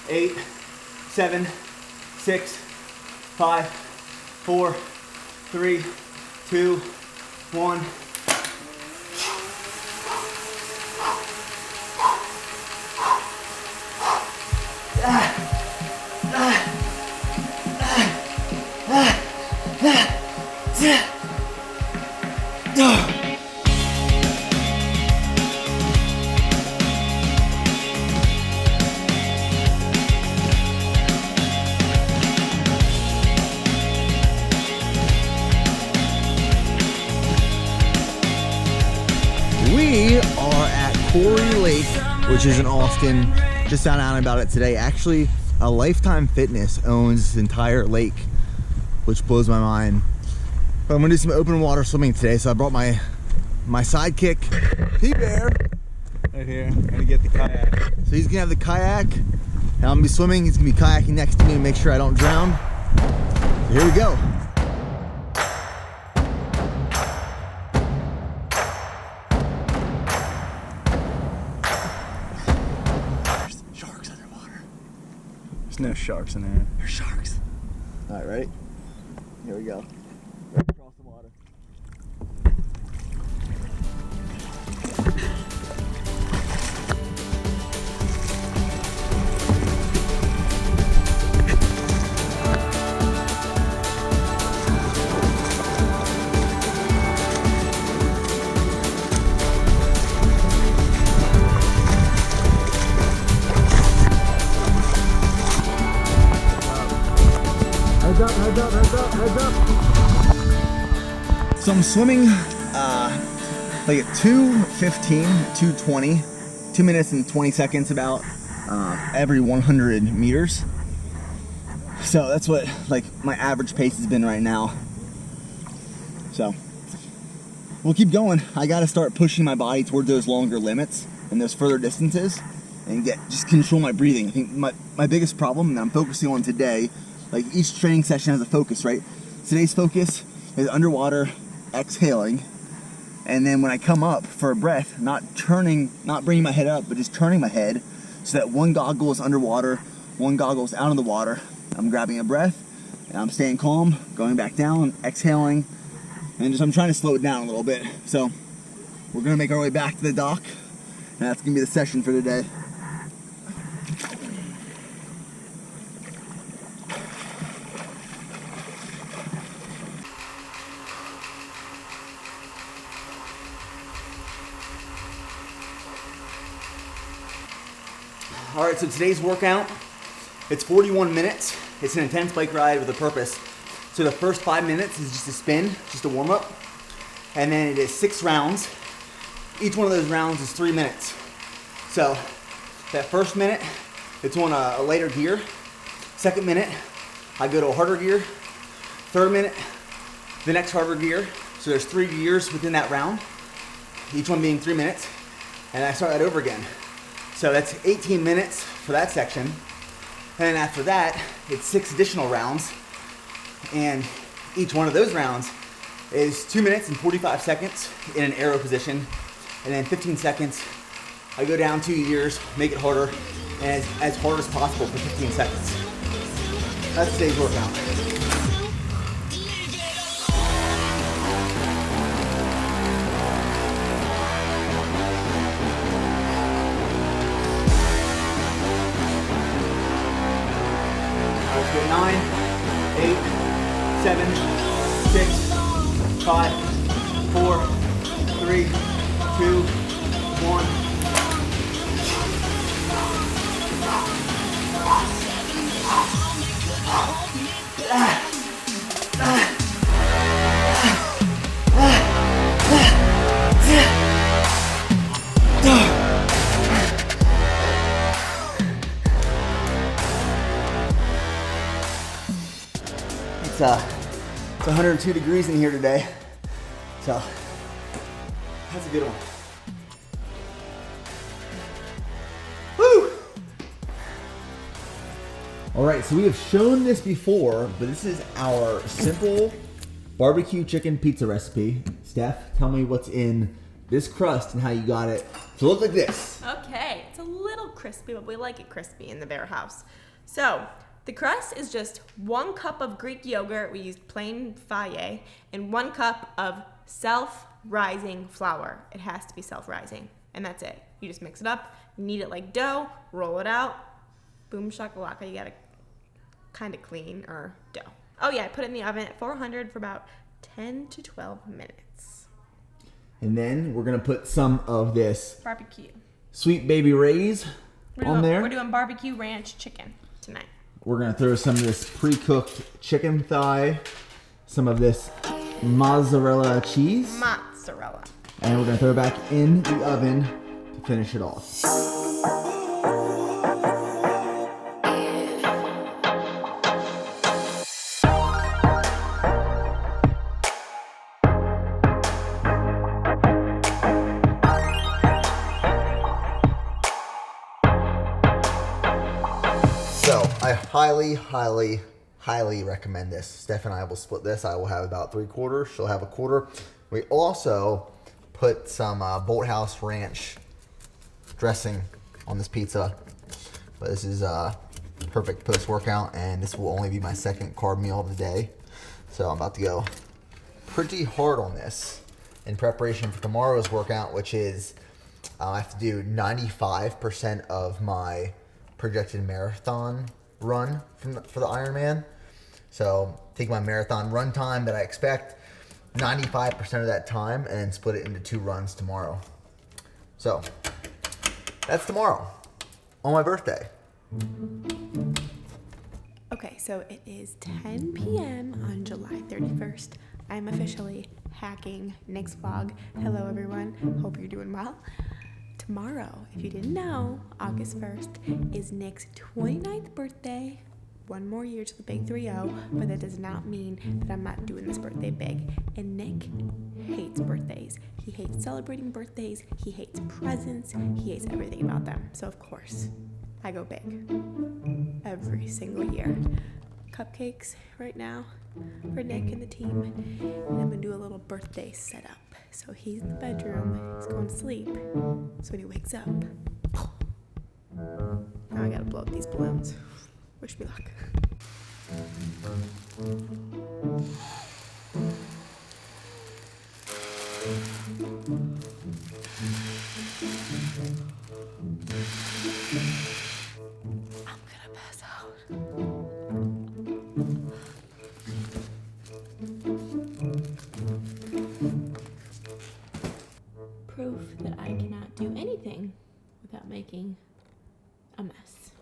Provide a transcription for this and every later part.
8, 7, 6, 5, 4, 3, 2, 1. We are at Quarry Lake, which is in Austin. Just found out about it today. Actually, a Lifetime Fitness owns this entire lake, which blows my mind. But I'm gonna do some open water swimming today, so I brought my sidekick, T-Bear, right here. I'm gonna get the kayak. So he's gonna have the kayak, and I'm gonna be swimming. He's gonna be kayaking next to me to make sure I don't drown. So here we go. There's no sharks in there. There's sharks. All right, ready? Here we go. Right across the water. Heads up. So I'm swimming like at 2:15, 2:20, 2 minutes and 20 seconds about every 100 meters. So that's what like my average pace has been right now. So we'll keep going. I gotta start pushing my body towards those longer limits and those further distances and just control my breathing. I think my biggest problem that I'm focusing on today, like each training session has a focus, right? Today's focus is underwater exhaling, and then when I come up for a breath, not bringing my head up, but just turning my head so that one goggle is underwater, one goggle is out of the water. I'm grabbing a breath and I'm staying calm, going back down, exhaling, and I'm trying to slow it down a little bit. So we're gonna make our way back to the dock, and that's gonna be the session for today. All right, so today's workout, it's 41 minutes. It's an intense bike ride with a purpose. So the first 5 minutes is just a spin, just a warm up. And then it is 6 rounds. Each one of those rounds is 3 minutes. So that first minute, it's on a lighter gear. Second minute, I go to a harder gear. Third minute, the next harder gear. So there's 3 gears within that round, each one being 3 minutes. And I start that over again. So that's 18 minutes for that section. And then after that, it's 6 additional rounds. And each one of those rounds is 2 minutes and 45 seconds in an aero position. And then 15 seconds, I go down 2 gears, make it harder, and as hard as possible for 15 seconds. That's today's workout. Let's go 9, 8, 7, 6, 5, 4, 3, 2, 1. It's 102 degrees in here today, so that's a good one. Woo! All right, so we have shown this before, but this is our simple barbecue chicken pizza recipe. Steph, tell me what's in this crust and how you got it to look like this. Okay, it's a little crispy, but we like it crispy in the Bear House. So the crust is just 1 cup of Greek yogurt. We used plain Fage, and 1 cup of self-rising flour. It has to be self-rising, and that's it. You just mix it up, knead it like dough, roll it out, boom shakalaka. You got a kind of clean or dough. Oh yeah, I put it in the oven at 400 for about 10 to 12 minutes. And then we're gonna put some of this Barbecue. Sweet Baby Ray's on there. We're doing barbecue ranch chicken tonight. We're gonna throw some of this pre-cooked chicken thigh, some of this mozzarella cheese, Mozzarella. and we're gonna throw it back in the oven to finish it off. So I highly recommend this. Steph and I will split this. I will have about 3/4. She'll have 1/4. We also put some Bolthouse Ranch dressing on this pizza. But this is perfect post-workout, and this will only be my 2nd carb meal of the day. So I'm about to go pretty hard on this in preparation for tomorrow's workout, which is I have to do 95% of my projected marathon run for the Ironman. So take my marathon run time that I expect, 95% of that time, and then split it into 2 runs tomorrow. So that's tomorrow on my birthday. Okay, so it is 10 p.m. on July 31st. I'm officially hacking Nick's vlog. Hello, everyone. Hope you're doing well. Tomorrow, if you didn't know, August 1st is Nick's 29th birthday. 1 more year to the big 3-0, but that does not mean that I'm not doing this birthday big. And Nick hates birthdays. He hates celebrating birthdays. He hates presents. He hates everything about them. So, of course, I go big every single year. Cupcakes right now for Nick and the team. And I'm going to do a little birthday setup. So he's in the bedroom, he's going to sleep. So when he wakes up, now I gotta blow up these balloons. Wish me luck. I'm gonna pass out. Proof that I cannot do anything without making a mess.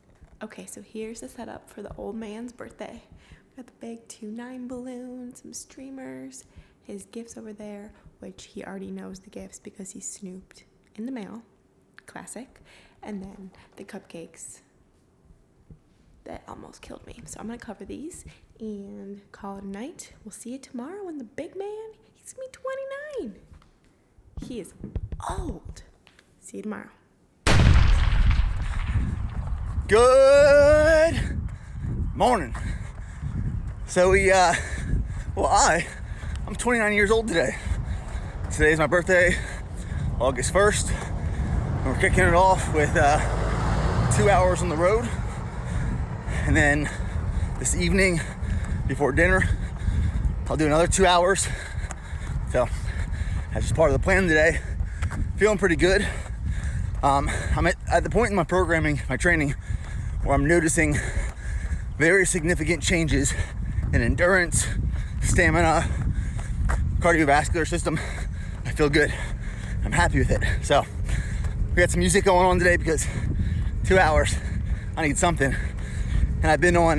Okay, so here's the setup for the old man's birthday. We got the big 2-9 balloon, some streamers, his gifts over there, which he already knows the gifts because he snooped in the mail. Classic. And then the cupcakes that almost killed me. So I'm gonna cover these and call it a night. We'll see you tomorrow when the big man, he's gonna be 29. He is old. See you tomorrow. Good morning. So I'm 29 years old today. Today's my birthday, August 1st. And we're kicking it off with 2 hours on the road. And then this evening, before dinner, I'll do another 2 hours. So that's just part of the plan today. Feeling pretty good. I'm at the point in my programming, my training, where I'm noticing very significant changes in endurance, stamina, cardiovascular system. I feel good. I'm happy with it. So we got some music going on today because 2 hours, I need something. And I've been on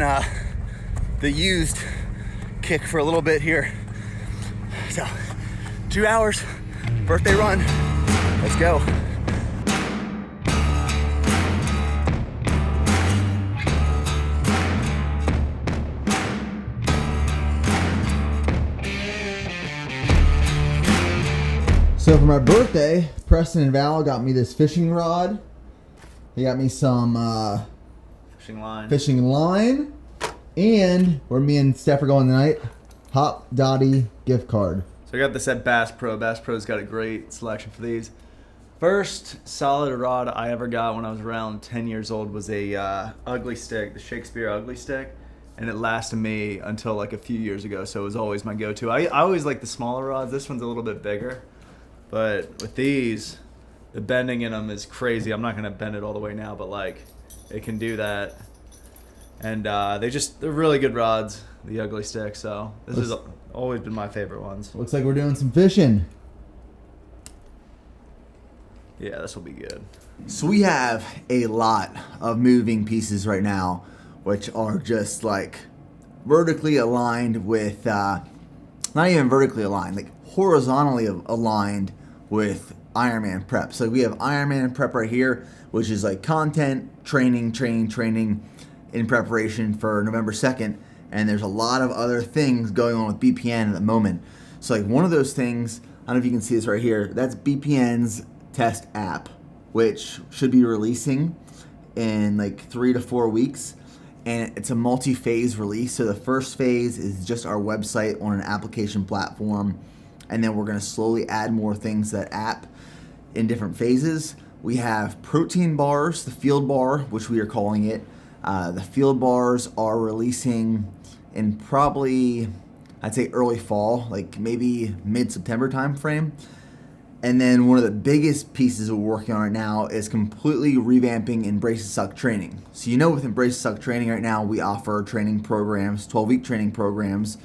the used kick for a little bit here. So 2 hours, birthday run, let's go. So for my birthday, Preston and Val got me this fishing rod. They got me some fishing line, and where me and Steph are going tonight, Hop Dottie gift card. So I got this at Bass Pro. Bass Pro's got a great selection for these. First solid rod I ever got when I was around 10 years old was a ugly stick, the Shakespeare ugly stick, and it lasted me until like a few years ago, so it was always my go-to. I always like the smaller rods. This one's a little bit bigger, but with these, the bending in them is crazy. I'm not going to bend it all the way now, but like it can do that. And they're really good rods, the ugly stick, so this has always been my favorite ones. Looks like we're doing some fishing. Yeah, this will be good. So we have a lot of moving pieces right now, which are just like vertically aligned with, not even vertically aligned, like horizontally aligned with Ironman prep. So we have Ironman prep right here, which is like content, training in preparation for November 2nd. And there's a lot of other things going on with BPN at the moment. So like one of those things, I don't know if you can see this right here, that's BPN's test app, which should be releasing in like 3 to 4 weeks. And it's a multi-phase release. So the first phase is just our website on an application platform. And then we're going to slowly add more things to that app in different phases. We have protein bars, the field bar, which we are calling it. The field bars are releasing in probably, I'd say early fall, like maybe mid-September time frame. And then one of the biggest pieces we're working on right now is completely revamping Embrace the Suck training. So you know with Embrace the Suck training right now, we offer training programs, 12-week training programs,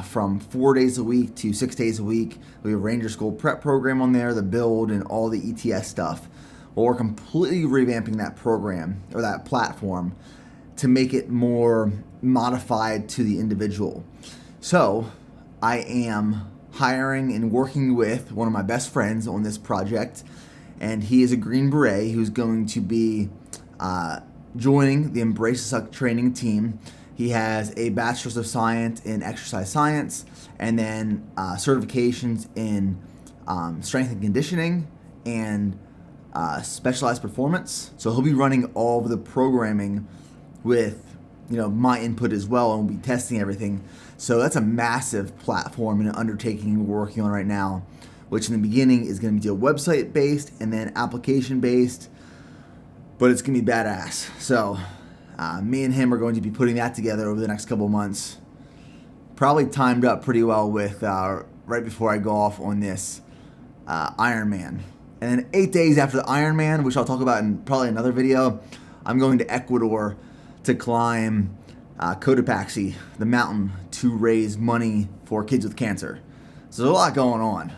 from 4 days a week to 6 days a week. We have a Ranger School prep program on there, the build, and all the ETS stuff. Well, we're completely revamping that program, or that platform, to make it more modified to the individual. So I am hiring and working with one of my best friends on this project, and he is a Green Beret who's going to be joining the Embrace the Suck training team. He has a Bachelor's of Science in Exercise Science, and then certifications in strength and conditioning and specialized performance. So he'll be running all of the programming with my input as well, and we'll be testing everything. So that's a massive platform and an undertaking we're working on right now, which in the beginning is going to be website based and then application based, but it's going to be badass. So me and him are going to be putting that together over the next couple of months. Probably timed up pretty well with right before I go off on this Ironman. And then 8 days after the Ironman, which I'll talk about in probably another video, I'm going to Ecuador to climb Cotopaxi, the mountain, to raise money for kids with cancer. So there's a lot going on.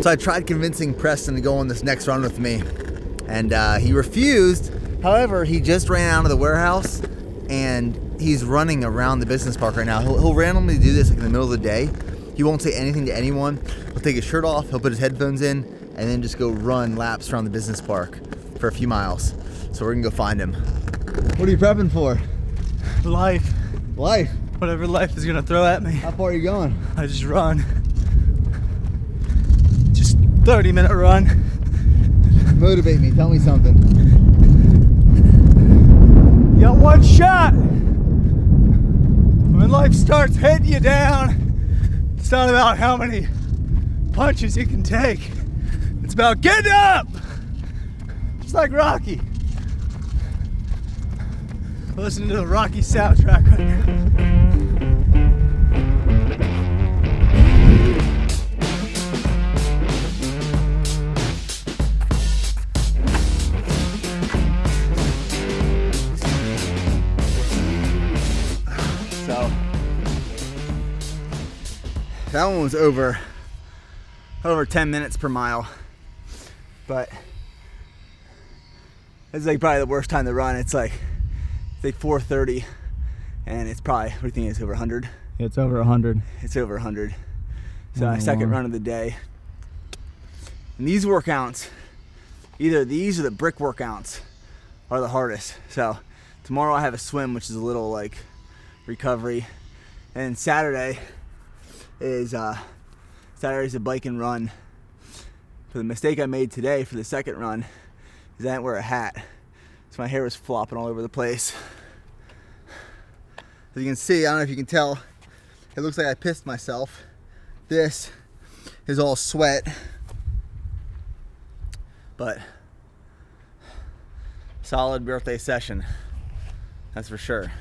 So I tried convincing Preston to go on this next run with me, and he refused. However, he just ran out of the warehouse, and he's running around the business park right now. He'll randomly do this like in the middle of the day. He won't say anything to anyone. He'll take his shirt off, he'll put his headphones in, and then just go run laps around the business park for a few miles. So we're gonna go find him. What are you prepping for? Life. Life? Whatever life is gonna throw at me. How far are you going? I just run. Just 30-minute run. Motivate me, tell me something. You got one shot. When life starts hitting you down, it's not about how many punches you can take. It's about getting up. Just like Rocky. Listening to the Rocky soundtrack right now. So that one was over 10 minutes per mile, but it's like probably the worst time to run. It's like 4:30, and it's probably, what do you think, it's over 100? It's over 100. It's over 100. So my second run of the day. And these workouts, either these or the brick workouts, are the hardest. So tomorrow I have a swim, which is a little like recovery, and Saturday is a bike and run. But the mistake I made today for the second run is I didn't wear a hat, so my hair was flopping all over the place. As you can see, I don't know if you can tell, it looks like I pissed myself This is all sweat, but solid birthday session, that's for sure.